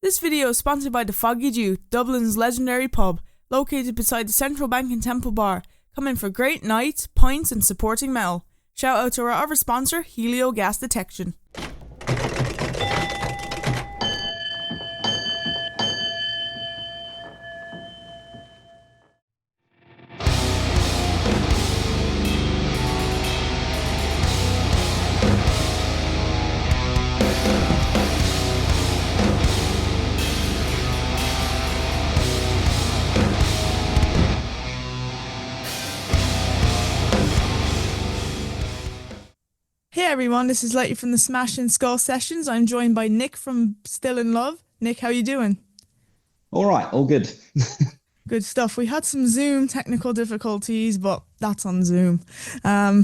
This video is sponsored by the Foggy Dew, Dublin's legendary pub, located beside the Central Bank and Temple Bar. Come in for great nights, pints and supporting metal. Shout out to our other sponsor, Helio Gas Detection. Hey everyone, this is Letty from the Smash and Skull Sessions. I'm joined by Nick from Still in Love. Nick, how you doing? All right, all good. Good stuff. We had some Zoom technical difficulties, but that's on Zoom.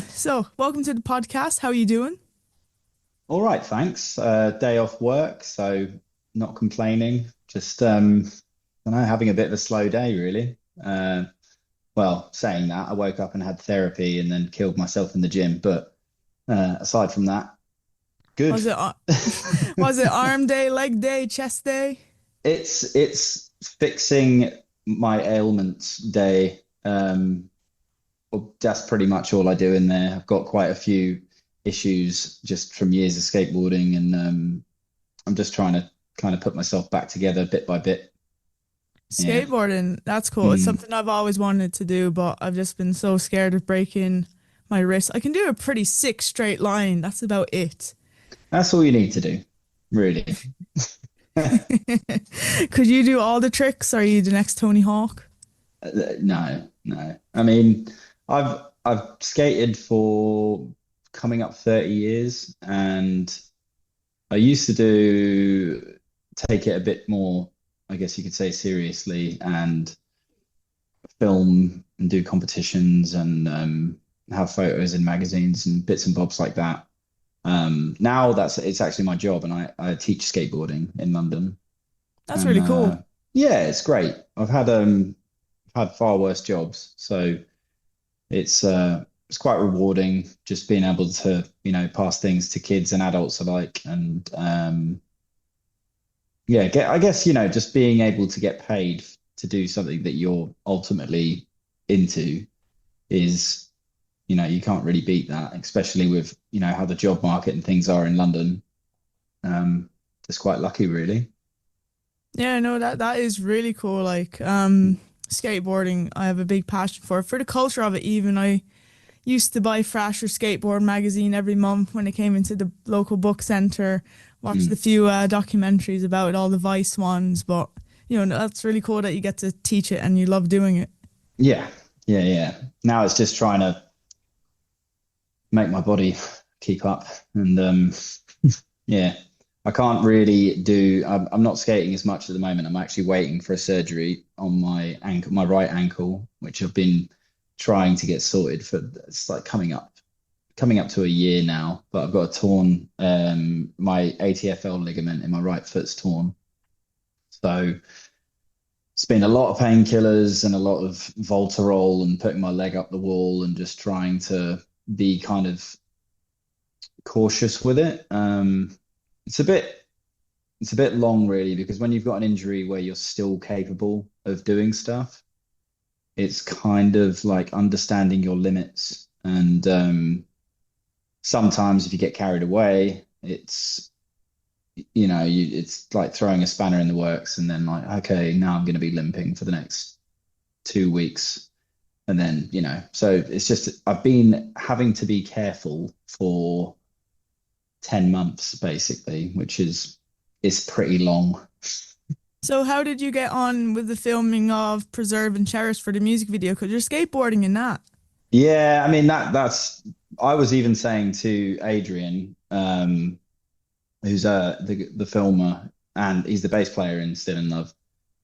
So welcome to the podcast. How are you doing? All right, thanks. Day off work, so not complaining. Just, I don't know, having a bit of a slow day, really. Well, saying that, I woke up and had therapy and then killed myself in the gym. But aside from that, good. Was it arm day, leg day, chest day? It's fixing my ailments day. Well, that's pretty much all I do in there. I've got quite a few issues just from years of skateboarding, and I'm just trying to kind of put myself back together bit by bit. Skateboarding, that's cool. It's something I've always wanted to do, but I've just been so scared of breaking my wrist. I can do a pretty sick straight line. That's about it. That's all you need to do, really. Could you do all the tricks? Are you the next Tony Hawk? No. I mean, I've skated for coming up 30 years, and I used to take it a bit more, I guess you could say, seriously, and film and do competitions and have photos in magazines and bits and bobs like that. Now it's actually my job, and I teach skateboarding in London. That's really cool. Yeah, it's great. I've had far worse jobs, so it's quite rewarding just being able to, pass things to kids and adults alike, and I guess, just being able to get paid to do something that you're ultimately into is, you can't really beat that, especially with, how the job market and things are in London. Just quite lucky, really. Yeah, no, that is really cool. Like, skateboarding, I have a big passion for the culture of it. Even I used to buy Thrasher Skateboard magazine every month when it came into the local book centre, watched a few documentaries about it, all the Vice ones, but, that's really cool that you get to teach it and you love doing it. Yeah. Now it's just trying to make my body keep up, and I can't really I'm not skating as much at the moment. I'm actually waiting for a surgery on my ankle, my right ankle, which I've been trying to get sorted for. It's like coming up to a year now, but I've got a torn my ATFL ligament in my right foot's torn, so it's been a lot of painkillers and a lot of Voltarol and putting my leg up the wall and just trying to be kind of cautious with it. It's a bit long, really, because when you've got an injury where you're still capable of doing stuff, it's kind of like understanding your limits. And sometimes if you get carried away, it's like throwing a spanner in the works, and then like, okay, now I'm going to be limping for the next 2 weeks. And then, so it's just, I've been having to be careful for 10 months, basically, which is pretty long. So how did you get on with the filming of Preserve and Cherish for the music video? Because you're skateboarding in that. Yeah, I mean, I was even saying to Adrian, who's the filmer, and he's the bass player in Still in Love.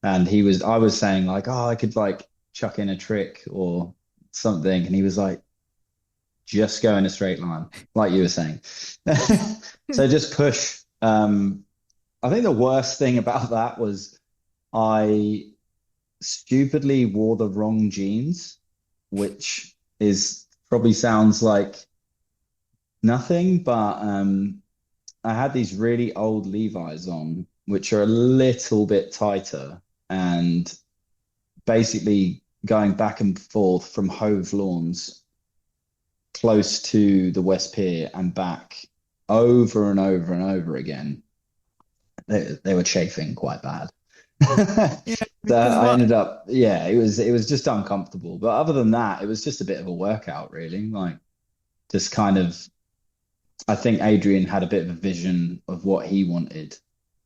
And I was saying like, oh, I could like chuck in a trick or something, and he was like, just go in a straight line, like you were saying. So just push. I think the worst thing about that was I stupidly wore the wrong jeans, which probably sounds like nothing, but I had these really old Levi's on which are a little bit tighter, and basically going back and forth from Hove Lawns close to the West Pier and back over and over and over again. They were chafing quite bad. Yeah, So because I what? ended up, yeah, it was just uncomfortable. But other than that, it was just a bit of a workout, really. Like just kind of, I think Adrian had a bit of a vision of what he wanted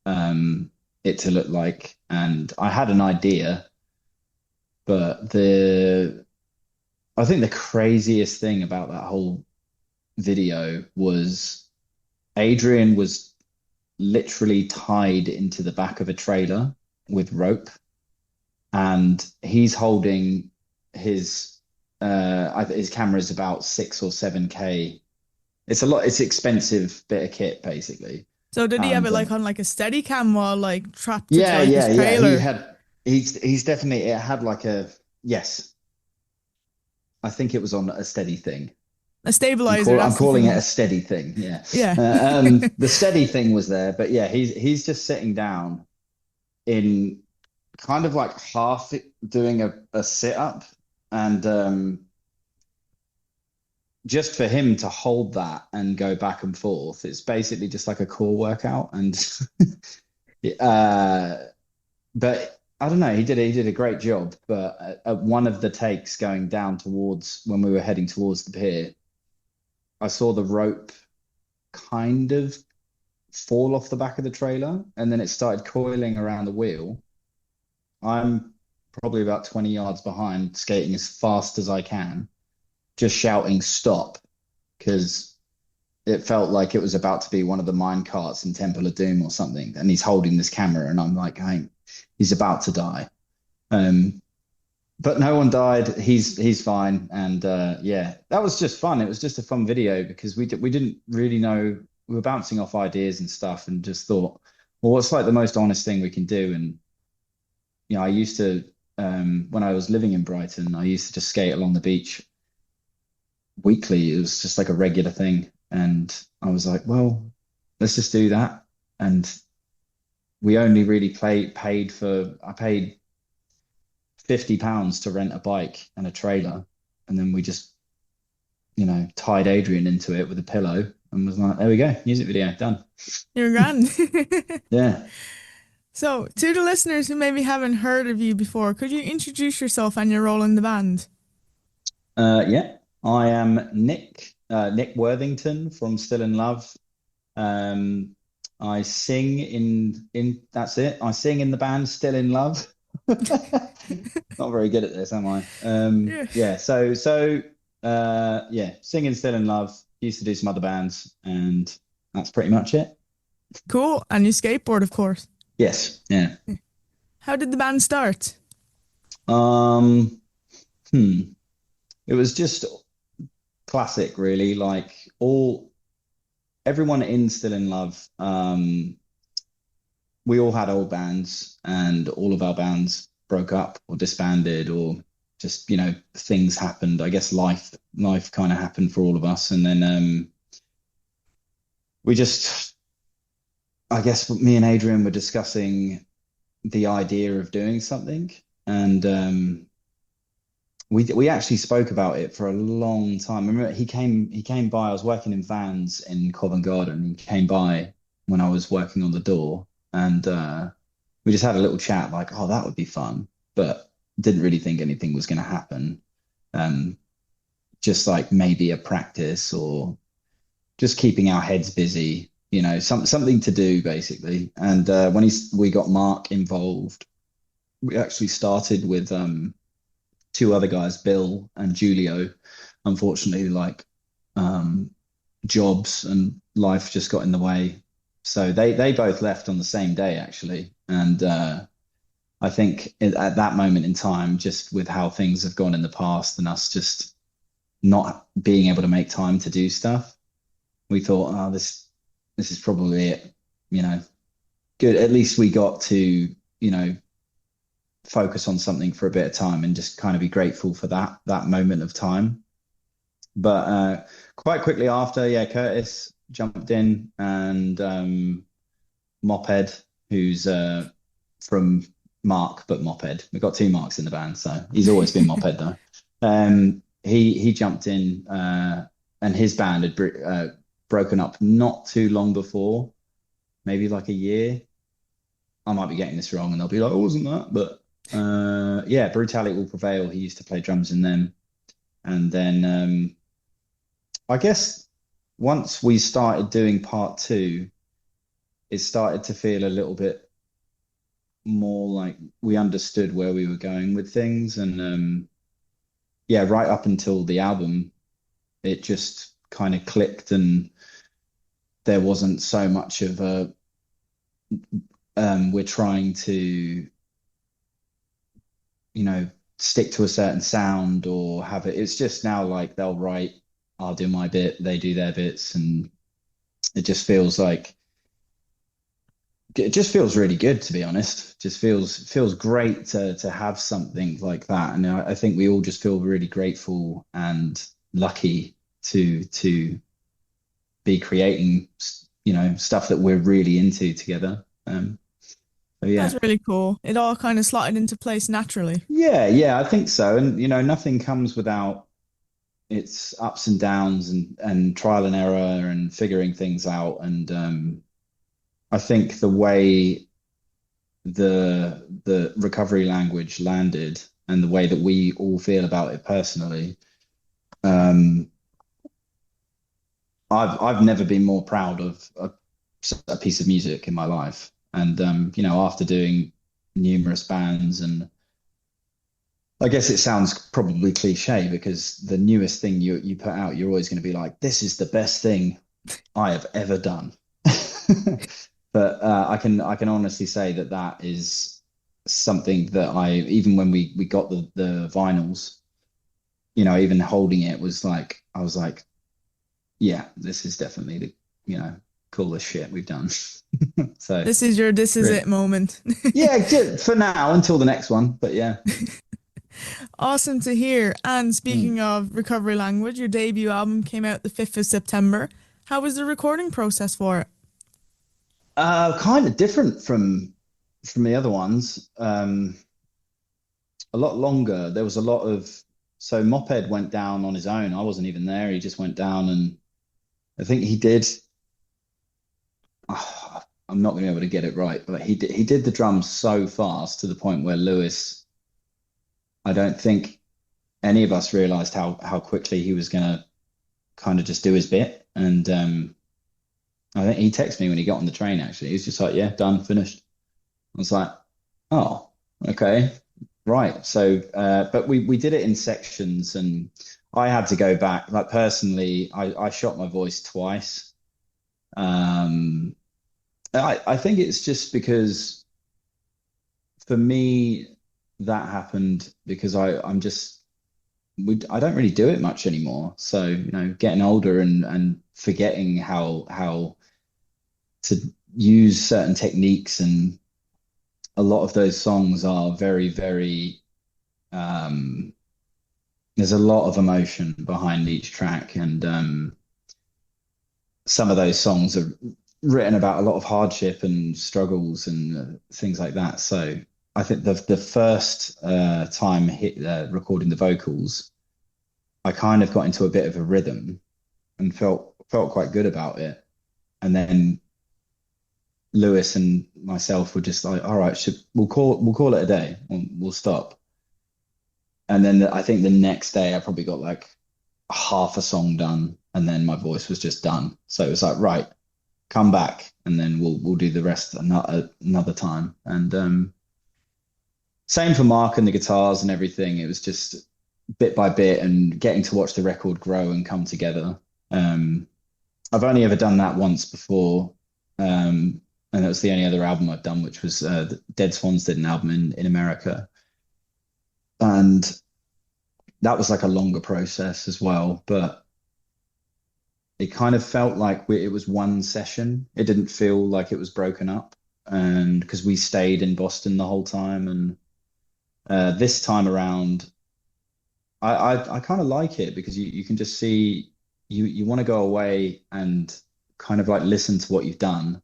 it to look like, and I had an idea, but I think the craziest thing about that whole video was Adrian was literally tied into the back of a trailer with rope, and he's holding his his camera is about 6 or 7K. It's a lot. It's expensive bit of kit, basically. So did he have And it like on like a steady cam while like trapped to yeah, like his yeah, yeah. He trailer? had he's definitely it had like a yes. I think it was on a steady thing. A stabilizer, I'm that's the calling it a thing. steady thing. Yeah. Yeah. The steady thing was there, but yeah, he's just sitting down in kind of like half doing a sit up, and just for him to hold that and go back and forth, it's basically just like a core workout. And uh, but I don't know, he did a great job. But at one of the takes going down towards when we were heading towards the pier, I saw the rope kind of fall off the back of the trailer, and then it started coiling around the wheel. I'm probably about 20 yards behind, skating as fast as I can, just shouting stop, because it felt like it was about to be one of the mine carts in Temple of Doom or something. And he's holding this camera, and I'm like, hey, he's about to die. But no one died. He's fine. And yeah, that was just fun. It was just a fun video because we didn't really know. We were bouncing off ideas and stuff, and just thought, well, what's like the most honest thing we can do? And I used to when I was living in Brighton, I used to just skate along the beach weekly. It was just like a regular thing, and I was like, well, let's just do that. And we only really paid for. I paid £50 to rent a bike and a trailer, and then we just tied Adrian into it with a pillow and was like, there we go, music video done. You're grand. Yeah. So, to the listeners who maybe haven't heard of you before, could you introduce yourself and your role in the band? Yeah, I am Nick Worthington from Still in Love. I sing in that's it. I sing in the band Still in Love. Not very good at this, am I? Yeah. Yeah, yeah, singing Still in Love. Used to do some other bands, and that's pretty much it. Cool. And you skateboard, of course. Yes, yeah. How did the band start? Um, hmm. It was just classic, really. Like everyone in Still in Love, we all had old bands, and all of our bands broke up or disbanded, or just, things happened. I guess life kind of happened for all of us. And then I guess me and Adrian were discussing the idea of doing something. And we actually spoke about it for a long time. I remember he came by. I was working in vans in Covent Garden. He came by when I was working on the door, and we just had a little chat, like, oh, that would be fun, but didn't really think anything was going to happen. Just like maybe a practice, or just keeping our heads busy, something to do, basically. And when we got Mark involved, we actually started with two other guys, Bill and Julio. Unfortunately, like jobs and life just got in the way, so they both left on the same day, actually. And I think at that moment in time, just with how things have gone in the past and us just not being able to make time to do stuff, we thought, oh, this is probably it. Good. At least we got to, focus on something for a bit of time and just kind of be grateful for that moment of time. But quite quickly after, yeah, Curtis jumped in, and Moped who's from Mark but Moped. We've got two Marks in the band, so he's always been Moped though. He jumped in, and his band had broken up not too long before, maybe like a year. I might be getting this wrong, and they'll be like, "Oh, wasn't that?" But yeah, Brutality Will Prevail. He used to play drums in them, and then I guess once we started doing part two, it started to feel a little bit more like we understood where we were going with things, and yeah, right up until the album, it just kind of clicked, and there wasn't so much of a we're trying to, stick to a certain sound or have it. It's just now like they'll write, I'll do my bit, they do their bits, and it just feels like it just feels really good, to be honest. Just feels great to have something like that. And I think we all just feel really grateful and lucky to be creating, stuff that we're really into together. So yeah. That's really cool. It all kind of slotted into place naturally. Yeah, I think so. And nothing comes without its ups and downs and trial and error and figuring things out. And I think the way the recovery language landed and the way that we all feel about it personally, I've never been more proud of a piece of music in my life. And after doing numerous bands, and I guess it sounds probably cliche because the newest thing you put out, you're always going to be like, this is the best thing I have ever done. But I can honestly say that is something that even when we got the vinyls, even holding it was like, I was like, yeah, this is definitely the coolest shit we've done. So This is it moment. yeah, for now until the next one. But yeah. Awesome to hear. And speaking of recovery language, your debut album came out the 5th of September. How was the recording process for it? Kind of different from the other ones. A lot longer. There was a lot of so Moped went down on his own. I wasn't even there. He just went down, and I think he did. I'm not going to be able to get it right, but he did the drums so fast to the point where Lewis, I don't think any of us realized how quickly he was going to kind of just do his bit. And I think he texted me when he got on the train, actually. He was just like, yeah, done, finished. I was like, oh, okay, right. So, but we did it in sections, and I had to go back. Like personally, I shot my voice twice. I think it's just because for me that happened because I don't really do it much anymore. So, getting older and forgetting how to use certain techniques, and a lot of those songs are very, very there's a lot of emotion behind each track, and some of those songs are written about a lot of hardship and struggles and things like that. So I think the first time recording the vocals, I kind of got into a bit of a rhythm and felt quite good about it. And then Lewis and myself were just like, all right, we'll call it a day. We'll stop. And then I think the next day I probably got like half a song done, and then my voice was just done. So it was like, right, come back, and then we'll do the rest another time. And same for Mark and the guitars and everything. It was just bit by bit and getting to watch the record grow and come together. I've only ever done that once before, and that was the only other album I've done, which was Dead Swans did an album in America, and that was like a longer process as well, but it kind of felt like it was one session. It didn't feel like it was broken up, and because we stayed in Boston the whole time. And this time around, I kind of like it because you can just see you want to go away and kind of like listen to what you've done,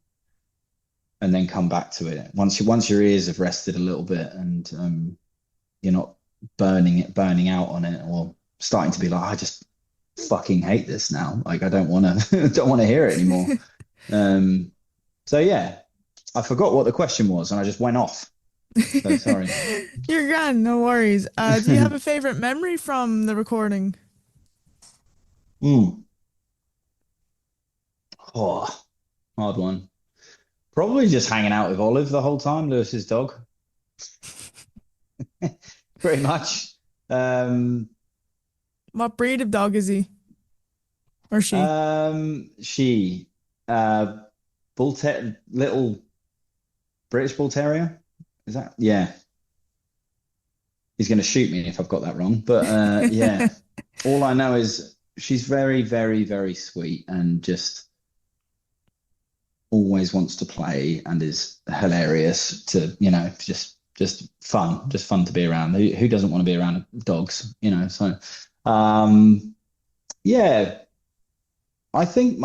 and then come back to it. Once your ears have rested a little bit and you're not burning out on it, or starting to be like, I just fucking hate this now. Like I don't want to don't want to hear it anymore. So yeah, I forgot what the question was and I just went off. So sorry. You're grand, no worries. Do you have a favorite memory from the recording? Mm. Oh, hard one. Probably just hanging out with Olive the whole time, Lewis's dog. Pretty much. What breed of dog is he or she? She, little British bull terrier. Is that? Yeah. He's going to shoot me if I've got that wrong. But yeah, all I know is she's very, very, very sweet and just always wants to play and is hilarious to, just fun to be around. Who doesn't want to be around dogs, So, yeah, I think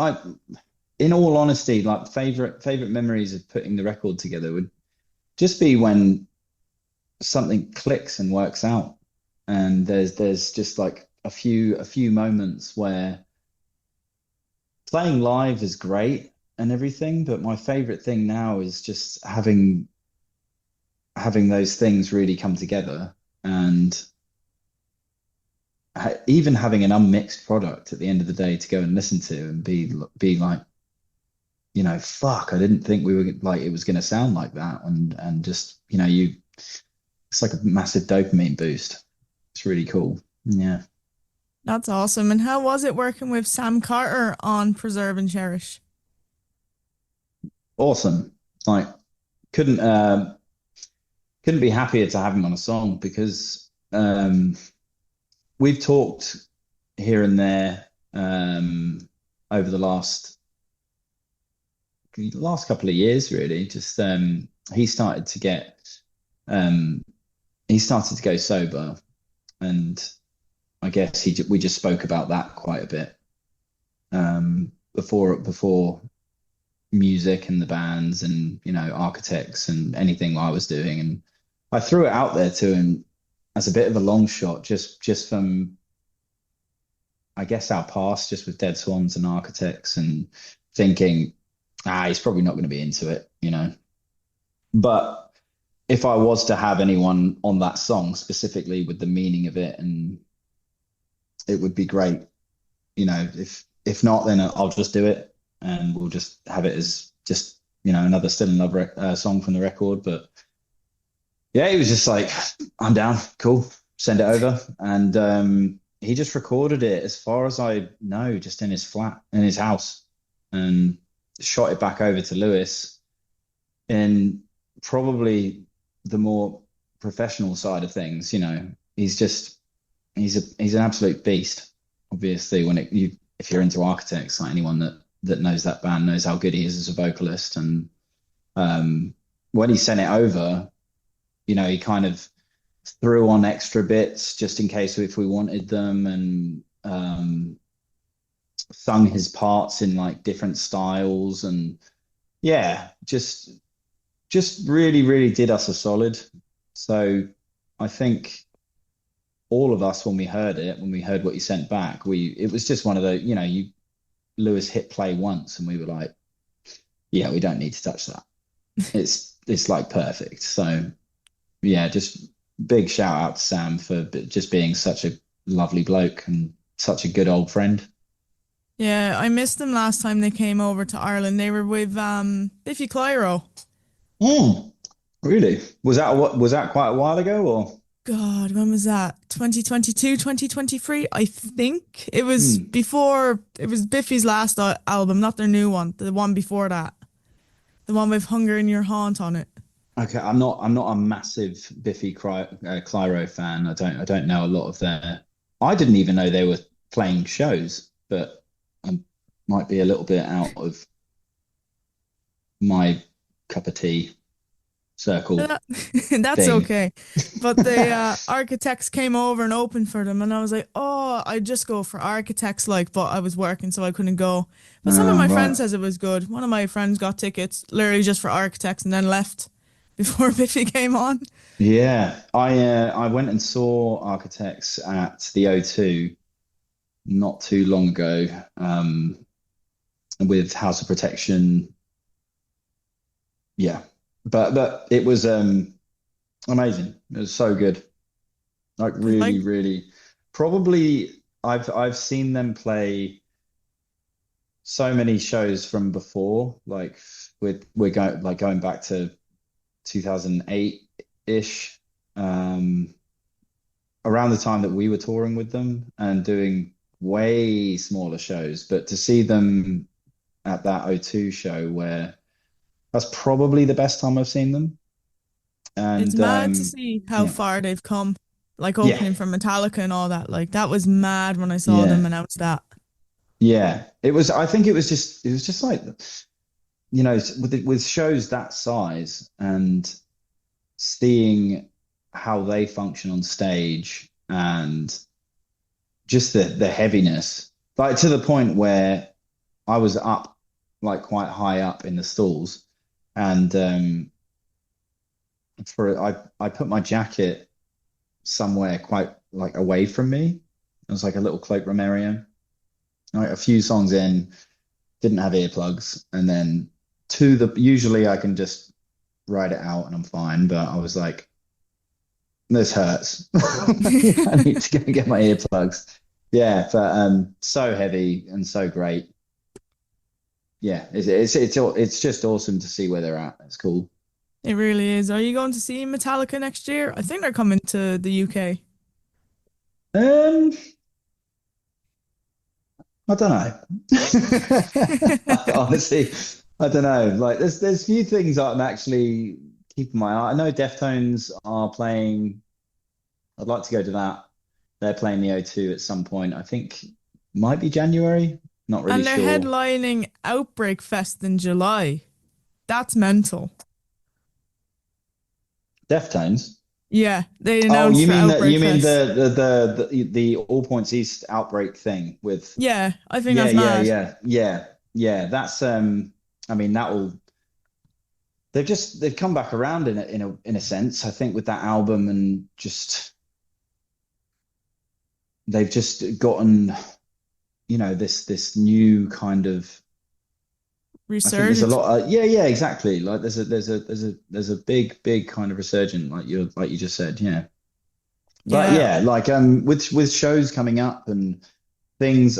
in all honesty, like favorite memories of putting the record together would just be when something clicks and works out, and there's just like a few moments where playing live is great and everything, but my favorite thing now is just having those things really come together, and even having an unmixed product at the end of the day to go and listen to and be like, fuck, I didn't think we were like it was going to sound like that, and just it's like a massive dopamine boost. It's really cool. Yeah. That's awesome. And how was it working with Sam Carter on Preserve and Cherish? Awesome. Like couldn't be happier to have him on a song, because we've talked here and there over the last couple of years, really. Just he started to go sober, and I guess we just spoke about that quite a bit before music and the bands and architects and anything I was doing, and I threw it out there to him as a bit of a long shot, just from I guess our past, just with Dead Swans and architects, and thinking, he's probably not going to be into it, But if I was to have anyone on that song specifically with the meaning of it, and it would be great, if not, then I'll just do it and we'll just have it as just, another Still in Love song from the record. But yeah, he was just like, I'm down, cool, send it over. And he just recorded it, as far as I know, just in his flat, in his house, and shot it back over to Lewis. And probably the more professional side of things, he's an absolute beast. Obviously, if you're into architects, like anyone that knows that band knows how good he is as a vocalist. And when he sent it over, he kind of threw on extra bits just in case if we wanted them, and sung his parts in like different styles, and yeah, just really, really did us a solid. So I think all of us, when we heard what you sent back, it was just one of the, Lewis hit play once and we were like, yeah, we don't need to touch that. It's like perfect. So yeah, just big shout out to Sam for just being such a lovely bloke and such a good old friend. Yeah, I missed them last time they came over to Ireland. They were with Biffy Clyro. Really? Was that quite a while ago, or? God, when was that? 2022, 2023? I think it was before, it was Biffy's last album, not their new one, the one before that. The one with Hunger in Your Haunt on it. Okay, I'm not a massive Biffy Clyro fan. I don't know a lot of their. I didn't even know they were playing shows, but I might be a little bit out of my cup of tea. circle That- That's thing. okay. But the architects came over and opened for them, and I was like, oh, I'd just go for architects, like, but I was working, so I couldn't go. But some of my friends Right. says it was good. One of my friends got tickets literally just for architects and then left before Biffy came on. Yeah. I went and saw Architects at the O2 not too long ago, with House of Protection. Yeah. But it was amazing. It was so good. Like Like, really, really probably I've seen them play so many shows from before, like we're going back to 2008-ish, um, around the time that we were touring with them and doing way smaller shows. But to see them at that O2 show, where that's probably the best time I've seen them. it's And mad to see how yeah, far they've come, like yeah, opening for Metallica and all that. Like, that was mad when I saw them yeah, announce that. yeah. It was. I think it was just like, with shows that size and seeing how they function on stage and just the heaviness, like to the point where I was up, like quite high up in the stalls, and for I put my jacket somewhere quite like away from me. It was like a little cloakroom area. Like a few songs in, didn't have earplugs, and then usually I can just ride it out and I'm fine, but I was like, this hurts. I need to go and get my earplugs. Yeah, but so heavy and so great. Yeah, it's just awesome to see where they're at. It's cool. It really is. Are you going to see Metallica next year? I think they're coming to the UK. Um, I don't know. Honestly, I don't know. Like, there's few things I'm actually keeping my eye. I know Deftones are playing. I'd like to go to that. They're playing the O2 at some point. I think might be January. Not really And they're sure. headlining Outbreak Fest in July. That's mental. Deftones. Yeah, they Oh, announced for you Outbreak mean Fest. the All Points East outbreak thing with. Yeah, I think Yeah, that's yeah, mad. yeah, yeah, yeah. That's I mean, that will. They've come back around in a sense. I think with that album, and just they've just gotten, this new kind of. I think there's a Resurgence. lot. Yeah, yeah, exactly. Like there's a big kind of resurgence, like you just said. Yeah, but Yeah, yeah, like with shows coming up and things,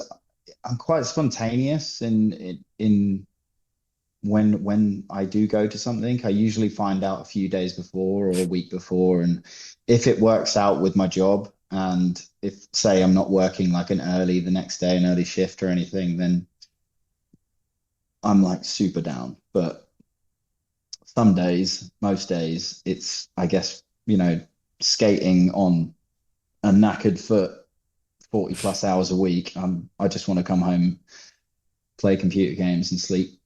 I'm quite spontaneous in when I do go to something. I usually find out a few days before or a week before, and if it works out with my job, and if say I'm not working like the next day, an early shift or anything, then I'm like super down. But some days, most days, it's, I guess, skating on a knackered foot 40 plus hours a week. I just want to come home, play computer games and sleep.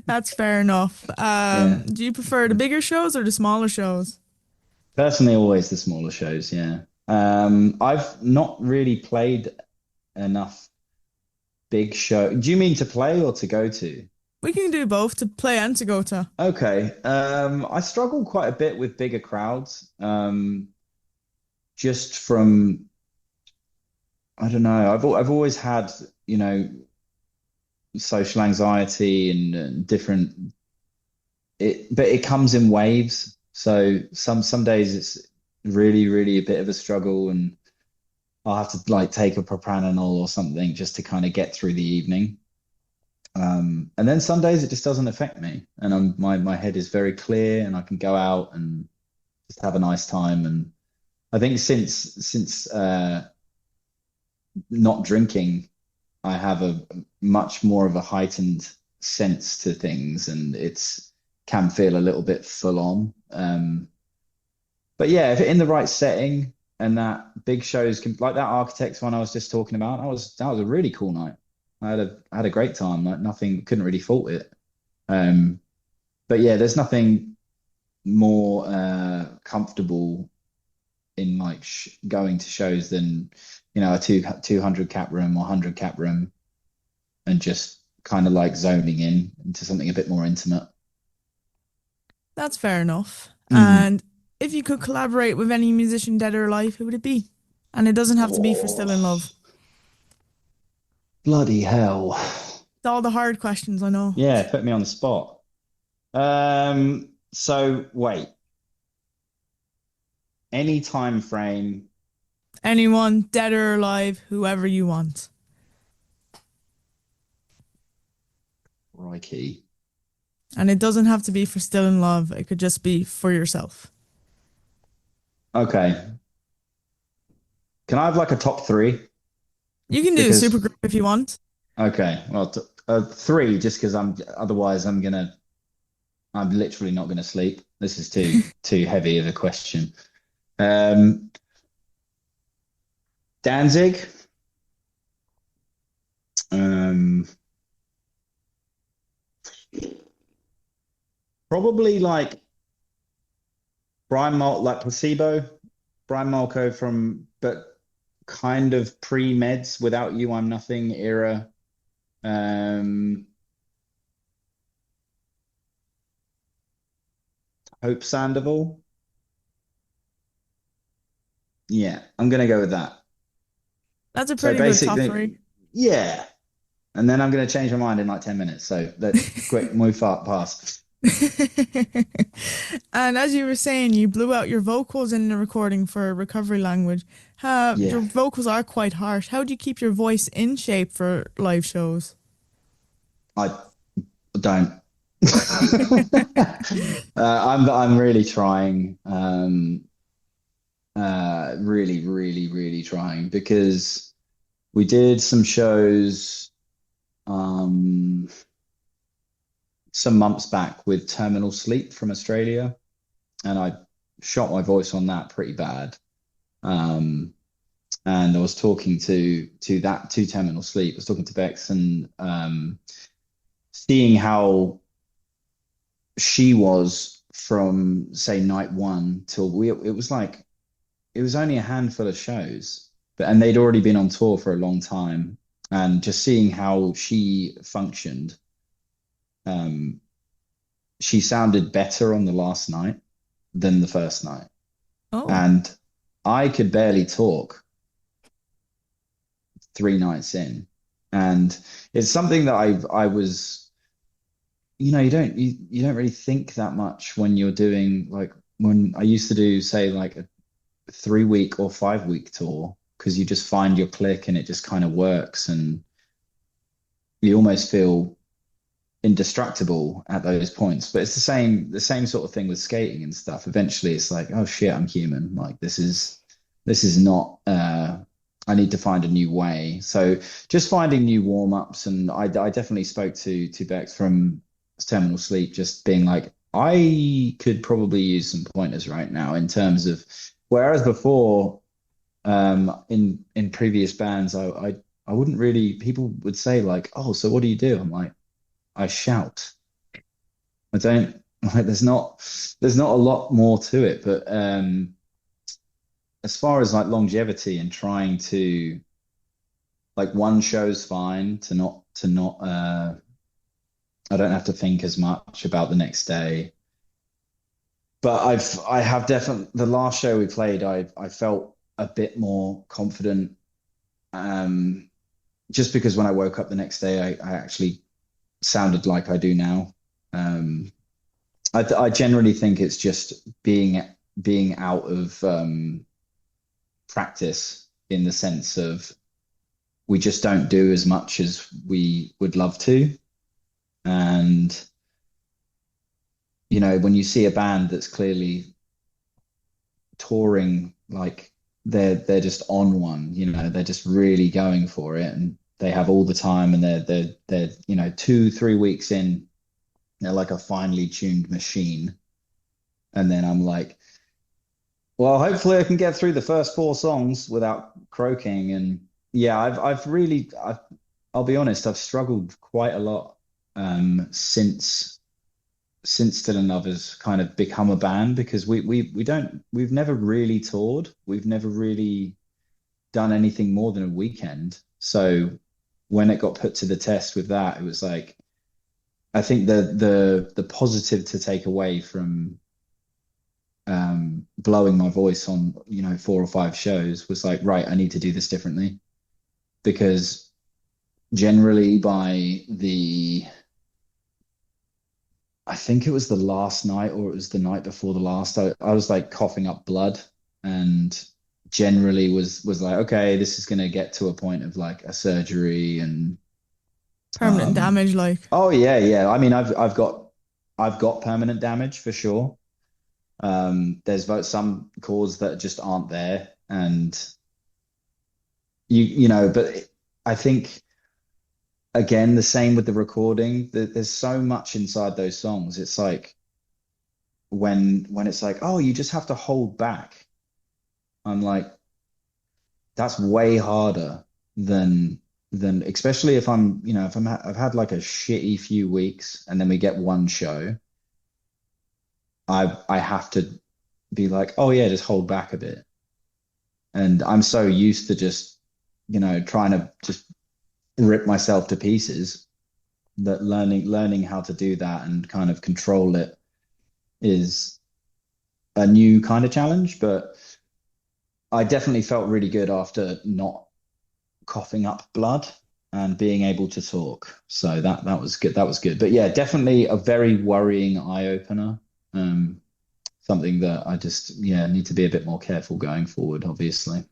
that's fair enough. Yeah. Do you prefer the bigger shows or the smaller shows? Personally, always the smaller shows. Yeah. I've not really played enough big show. Do you mean to play or to go to? We can do both, to play and to go to. Okay. I struggle quite a bit with bigger crowds. Just from, I don't know. I've always had, you know, social anxiety and different but it comes in waves. So some days it's really, really a bit of a struggle, and I'll have to like take a propranolol or something just to kind of get through the evening. And then some days it just doesn't affect me, and my head is very clear, and I can go out and just have a nice time. And I think since not drinking, I have a much more of a heightened sense to things, and it's can feel a little bit full on. But yeah, if in the right setting, and that big shows can, like that Architects one I was just talking about, that was a really cool night. I had a great time. Like nothing, couldn't really fault it. Um, But yeah, there's nothing more comfortable in like going to shows than, a 200 cap room or 100 cap room and just kind of like zoning in into something a bit more intimate. That's fair enough. Mm. And if you could collaborate with any musician, dead or alive, who would it be? And it doesn't have to be for Oh, Still in Love. bloody hell. It's all the hard questions, I know. Yeah, put me on the spot. So wait, any time frame. Anyone, dead or alive, whoever you want. Crikey. And it doesn't have to be for Still in Love. It could just be for yourself. Okay. Can I have like a top three? You can do a Because supergroup if you want. okay, well, three, just because otherwise I'm literally not gonna sleep. This is too heavy of a question. Um, Danzig, um, probably like like Placebo, Brian Malco from, but kind of pre-meds, Without You, I'm Nothing era. Um, Hope Sandoval. Yeah, I'm gonna go with that. That's a So pretty good top basically, three. yeah. And then I'm gonna change my mind in like 10 minutes. So let's quick move past. And as you were saying, you blew out your vocals in the recording for recovery language. Your Yeah, vocals are quite harsh. How do you keep your voice in shape for live shows? I don't. I'm really trying. Really, really, really trying because we did some shows some months back with Terminal Sleep from Australia, and I shot my voice on that pretty bad. Um, and I was talking to Terminal Sleep. I was talking to Bex and seeing how she was from say night one till it was like it was only a handful of shows, but and they'd already been on tour for a long time, and just seeing how she functioned, um, she sounded better on the last night than the first night, Oh, and I could barely talk 3 nights in, and it's something that I was, you don't really think that much when you're doing like when I used to do say like a 3 week or 5 week tour because you just find your click and it just kind of works and you almost feel indestructible at those points. But it's the same sort of thing with skating and stuff. Eventually it's like, oh shit, I'm human. Like this is not I need to find a new way. So just finding new warm-ups, and I definitely spoke to Bex from Terminal Sleep, just being like, I could probably use some pointers right now in terms of whereas before, in previous bands, I wouldn't really, people would say like, oh, so what do you do? I'm like, I shout. I don't like there's not a lot more to it, but as far as like longevity and trying to like one show's fine to not I don't have to think as much about the next day. But I have definitely the last show we played, I felt a bit more confident. Um, just because when I woke up the next day, I actually sounded like I do now. Um, I generally think it's just being out of practice in the sense of we just don't do as much as we would love to. And when you see a band that's clearly touring, like they're just on one, they're just really going for it and they have all the time and they're 2 3 weeks in, they're like a finely tuned machine. And then I'm like, well, hopefully I can get through the first four songs without croaking. And yeah, I'll be honest, I've struggled quite a lot since since Still in Love has kind of become a band because we've never really toured. We've never really done anything more than a weekend. So when it got put to the test with that, it was like I think the positive to take away from blowing my voice on, 4 or 5 shows was like, right, I need to do this differently because generally by I think it was the last night or it was the night before the last, I was like coughing up blood and generally was like, okay, this is going to get to a point of like a surgery and Permanent damage, like. oh yeah, yeah. I mean, I've got permanent damage for sure. There's some chords that just aren't there, and but I think again the same with the recording. There's so much inside those songs. It's like when it's like, oh, you just have to hold back. I'm like, that's way harder than especially if I've had like a shitty few weeks and then we get one show. I have to be like, oh yeah, just hold back a bit. And I'm so used to just, trying to just rip myself to pieces that learning how to do that and kind of control it is a new kind of challenge. But I definitely felt really good after not coughing up blood and being able to talk. So that was good. That was good. But yeah, definitely a very worrying eye opener. Something that I just need to be a bit more careful going forward, obviously.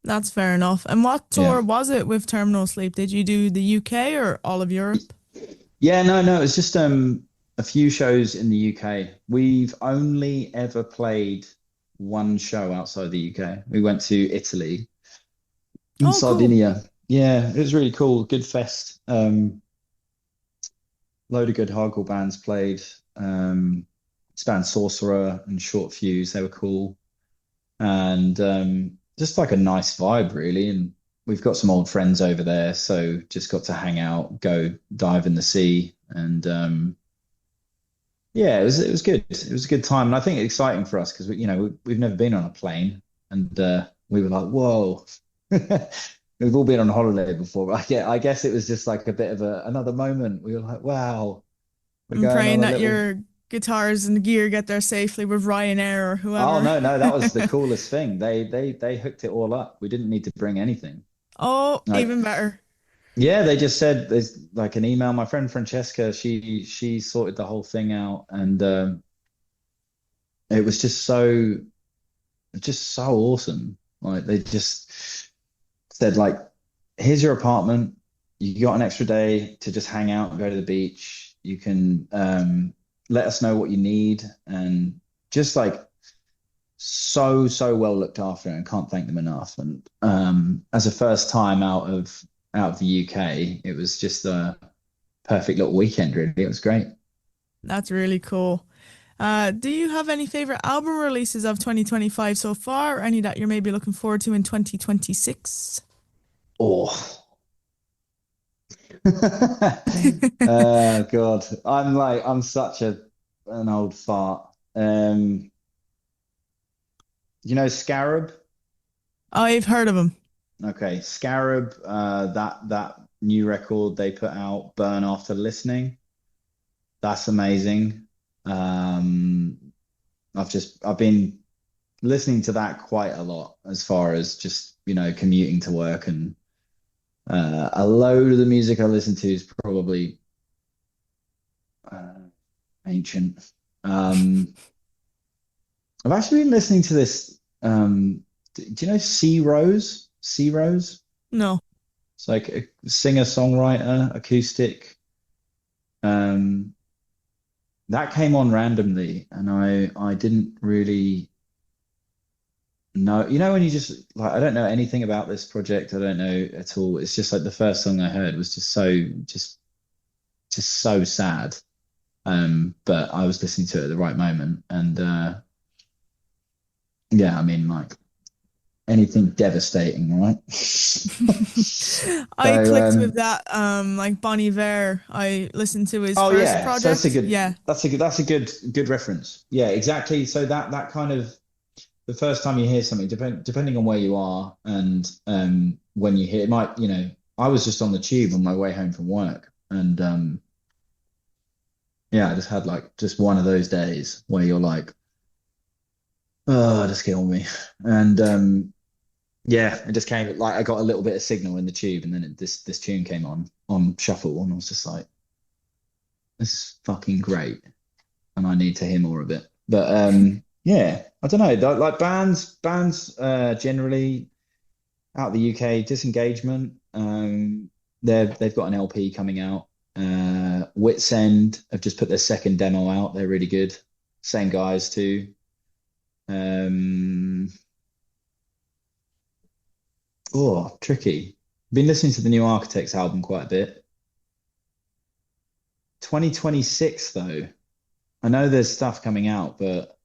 That's fair enough. And what Yeah. tour was it with Terminal Sleep? Did you do the UK or all of Europe? Yeah, no, it's just a few shows in the UK. We've only ever played one show outside the UK. We went to Italy in Oh, cool. Sardinia. Yeah, it was really cool. Good fest. Load of good hardcore bands played. This band Sorcerer and Short Fuse, they were cool. And just like a nice vibe, really. And we've got some old friends over there, so just got to hang out, go dive in the sea, and yeah, it was good. It was a good time, and I think it's exciting for us because we've never been on a plane, and we were like, whoa. We've all been on holiday before, but I guess it was just like a bit of another moment. We were like, wow, we're I'm going praying on a that little. your guitars and gear get there safely with Ryanair or Oh whoever. no, no, that was the coolest thing. They hooked it all up. We didn't need to bring anything. Oh, Like, even better. yeah, they just said there's like an email. My friend Francesca, she sorted the whole thing out, and it was just so awesome. Like they just said like, here's your apartment. You got an extra day to just hang out and go to the beach. You can let us know what you need, and just like so well looked after, and can't thank them enough. And as a first time out of the UK, it was just a perfect little weekend, really. It was great. That's really cool. Do you have any favorite album releases of 2025 so far, or any that you're maybe looking forward to in 2026? Oh. God. I'm such an old fart. Scarab? I've heard of them. Okay, Scarab, that new record they put out, Burn After Listening. That's amazing. Um, I've been listening to that quite a lot as far as just, commuting to work, and a load of the music I listen to is probably uh, ancient. I've actually been listening to this. Do you know C Rose? C Rose? No. It's like a singer-songwriter, acoustic. Um, that came on randomly, and I didn't really know. When you just like, I don't know anything about this project. I don't know at all. It's just like the first song I heard was just so sad. But I was listening to it at the right moment, and yeah, I mean, like anything devastating, right? I So, clicked with that. Like Bon Iver, I listened to his oh first yeah, so project. Yeah, that's a good reference. Yeah, exactly. So that kind of the first time you hear something, depending on where you are and when you hear it, might I was just on the tube on my way home from work, and yeah, I just had like just one of those days where you're like, oh, just kill me, and yeah, it just came like I got a little bit of signal in the tube, and then this tune came on shuffle, and I was just like, this is fucking great, and I need to hear more of it. But yeah, I don't know, like bands generally out of the UK, Disengagement, they've got an LP coming out. Wits End have just put their second demo out. They're really good. Same guys too. Um, oh, tricky. Been listening to the new Architects album quite a bit. 2026 though. I know there's stuff coming out, but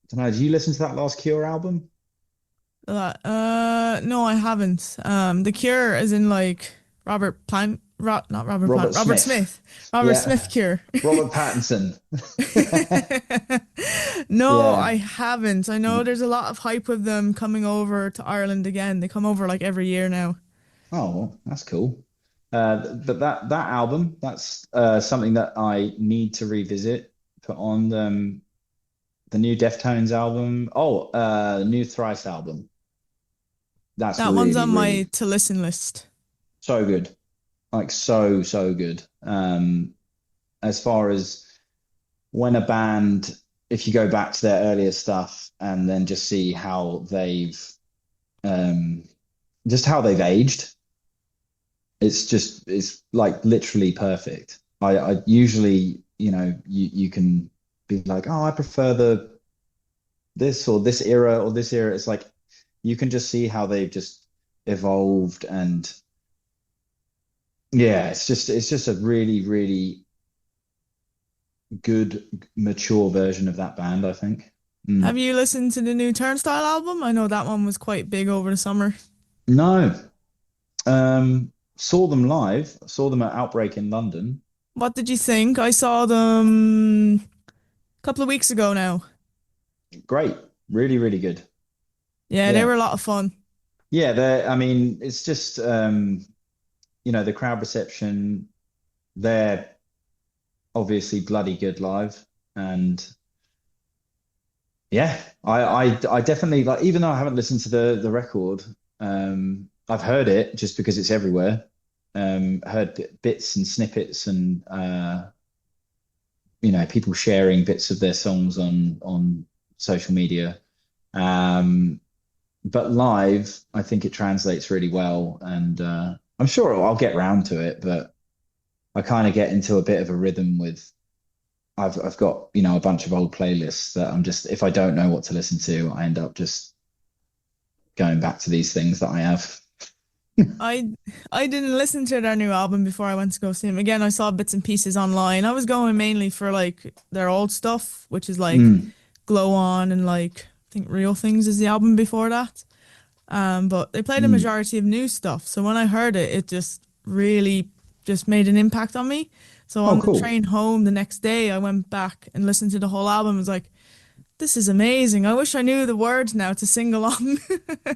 I don't know. Did you listen to that last Cure album? no, I haven't. The Cure, is in like Robert Plant, not Robert Plant, Robert Robert Smith. Smith, Robert Yeah. Smith Cure. Robert Pattinson. No, Yeah. I haven't. I know there's a lot of hype with them coming over to Ireland again. They come over like every year now. Oh, well, that's cool. But that album, that's something that I need to revisit. Put on the new Deftones album. Oh, the new Thrice album. That's That one's really, on my really to listen list. so good. Like so good. As far as when a band, if you go back to their earlier stuff and then just see how um how they've aged, it's like literally perfect. I usually, you can be like, oh, I prefer this or this era or this era. It's like you can just see how they've just evolved, and yeah, it's just a really, really good mature version of that band, I think. Have Mm. you listened to the new Turnstile album? I know that one was quite big over the summer. No, saw them live. Saw them at Outbreak in London. What did you think? I saw them a couple of weeks ago now. Great, really, really good. Yeah, they Yeah, were a lot of fun. yeah. I mean, it's just the crowd reception. They're obviously bloody good live, and yeah, I definitely like. Even though I haven't listened to the record, I've heard it just because it's everywhere. Heard bits and snippets, and people sharing bits of their songs on social media. Um, but live, I think it translates really well, and I'm sure I'll get round to it. But I kind of get into a bit of a rhythm with. I've got a bunch of old playlists that I'm just if I don't know what to listen to, I end up just going back to these things that I have. I I didn't listen to their new album before I went to go see them. Again, I saw bits and pieces online. I was going mainly for like their old stuff, which is like Mm, Glow On and like I think Real Things is the album before that. But they played a mm. majority of new stuff. So when I heard it, it just really just made an impact on me. So Oh, on the cool. train home the next day, I went back and listened to the whole album. I was like, this is amazing. I wish I knew the words now to sing along.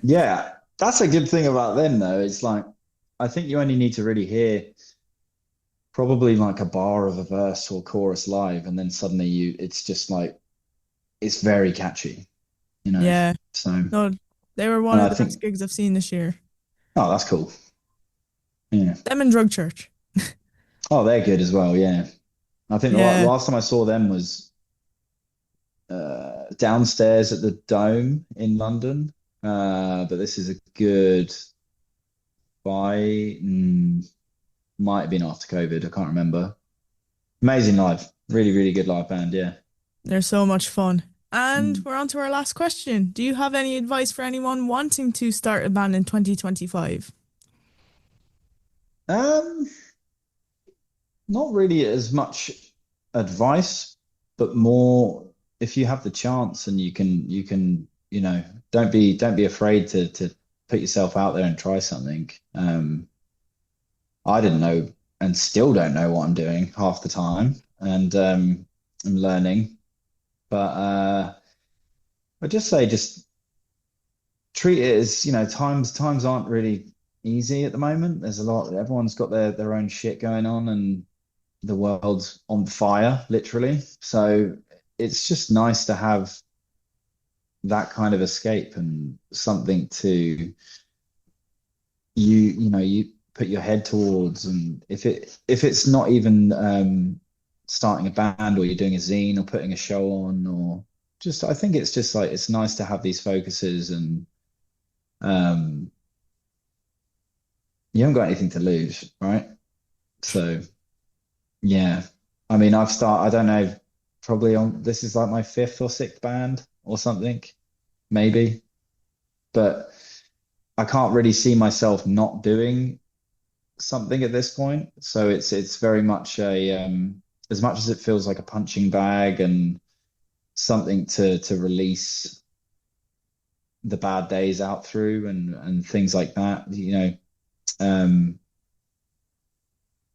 Yeah, that's a good thing about them, though. It's like I think you only need to really hear probably like a bar of a verse or chorus live, and then suddenly it's just like it's very catchy, you know. Yeah. So, and No, they were one of I the best think, gigs I've seen this year. oh, that's cool. Yeah. Them and Drug Church. Oh, they're good as well. Yeah. I think the Yeah. last time I saw them was downstairs at the Dome in London. But this is a good by might have been after COVID. I can't remember. Amazing live. Really, really good live band. Yeah. They're so much fun. And Mm. we're on to our last question. Do you have any advice for anyone wanting to start a band in 2025? Um, Not really as much advice, but more if you have the chance and you can you know, don't be afraid to put yourself out there and try something. I didn't know and still don't know what I'm doing half the time, and I'm learning. But I just say just treat it as, times aren't really easy at the moment. There's a lot, everyone's got their own shit going on, and the world's on fire, literally. So it's just nice to have that kind of escape and something to you put your head towards. And if it's not even starting a band, or you're doing a zine, or putting a show on, or just, I think it's just like, it's nice to have these focuses, and um you haven't got anything to lose, right? So yeah, I mean, I don't know, probably on, this is like my fifth or sixth band or something, maybe, but I can't really see myself not doing something at this point. So it's very much as much as it feels like a punching bag and something to release the bad days out through, and things like that. Um,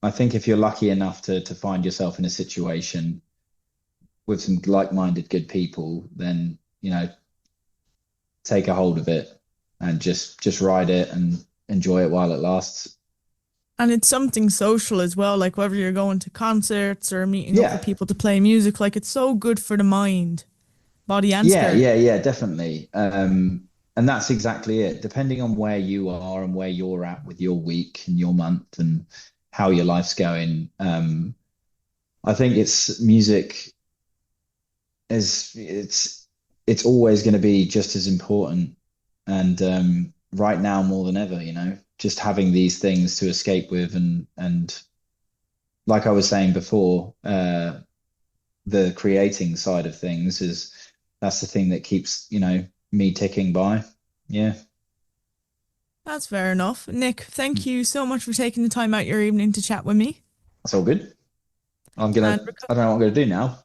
I think if you're lucky enough to find yourself in a situation with some like-minded good people, then take a hold of it and just ride it and enjoy it while it lasts. And it's something social as well, like whether you're going to concerts or meeting up with Yeah. people to play music, like it's so good for the mind, body and Yeah, spirit. yeah, yeah, definitely. And that's exactly it. Depending on where you are and where you're at with your week and your month and how your life's going, I think it's music is it's always going to be just as important. And right now more than ever, just having these things to escape with, and like I was saying before, the creating side of things is, that's the thing that keeps, me ticking by. Yeah, That's fair enough. Nick, thank you so much for taking the time out your evening to chat with me. that's all good. And I don't know what I'm gonna do now.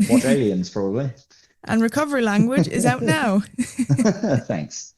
Watch Aliens, probably. and recovery language is out now. Thanks.